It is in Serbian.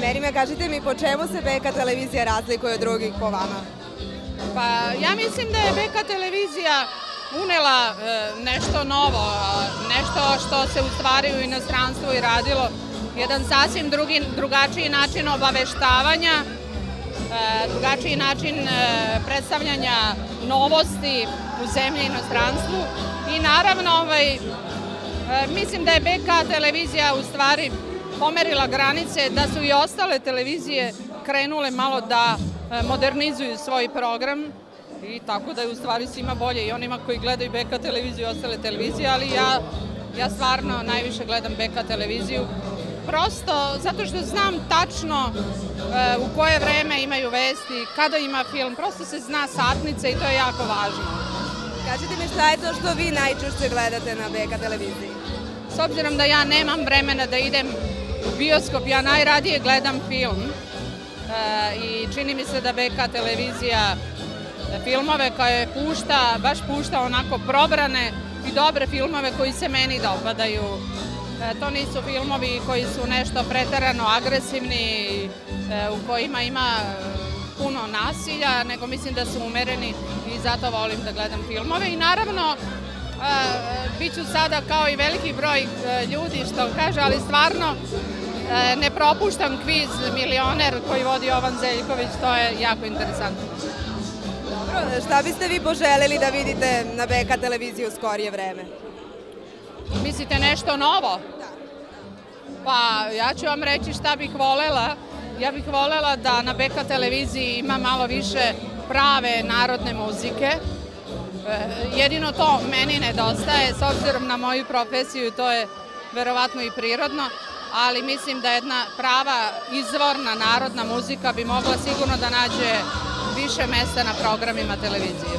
imenima. Kažite mi po čemu se BK televizija razlikuje od drugih po vama? Pa ja mislim da je BK televizija unela nešto novo, nešto što se u stvari u inostranstvu i radilo, jedan sasvim drugačiji način obaveštavanja, drugačiji način predstavljanja novosti u zemlji i inostranstvu i naravno mislim da je BK televizija u stvari pomerila granice, da su i ostale televizije krenule malo da modernizuju svoj program i tako da je u stvari svima bolje i onima koji gledaju BK televiziju i ostale televizije, ali ja stvarno najviše gledam BK televiziju. Prosto zato što znam tačno u koje vreme imaju vesti, kada ima film, prosto se zna satnica i to je jako važno. Kažite mi šta je to što vi najčešće gledate na BK televiziji? S obzirom da ja nemam vremena da idem u bioskop, ja najradije gledam film i čini mi se da BK televizija filmove koje baš pušta onako probrane i dobre filmove koji se meni dopadaju. To nisu filmovi koji su nešto preterano agresivni, u kojima ima puno nasilja, nego mislim da su umereni i zato volim da gledam filmove. I naravno, bit ću sada kao i veliki broj ljudi što kaže, ali stvarno ne propuštam kviz Milioner koji vodi Jovan Zeljković, to je jako interesantno. Dobro, šta biste vi poželeli da vidite na BK televiziji u skorije vreme? Mislite nešto novo? Da. Pa ja ću vam reći šta bih volela. Ja bih volela da na BK televiziji ima malo više prave narodne muzike. Jedino to meni nedostaje, s obzirom na moju profesiju, to je verovatno i prirodno, ali mislim da jedna prava izvorna narodna muzika bi mogla sigurno da nađe više mesta na programima televizije.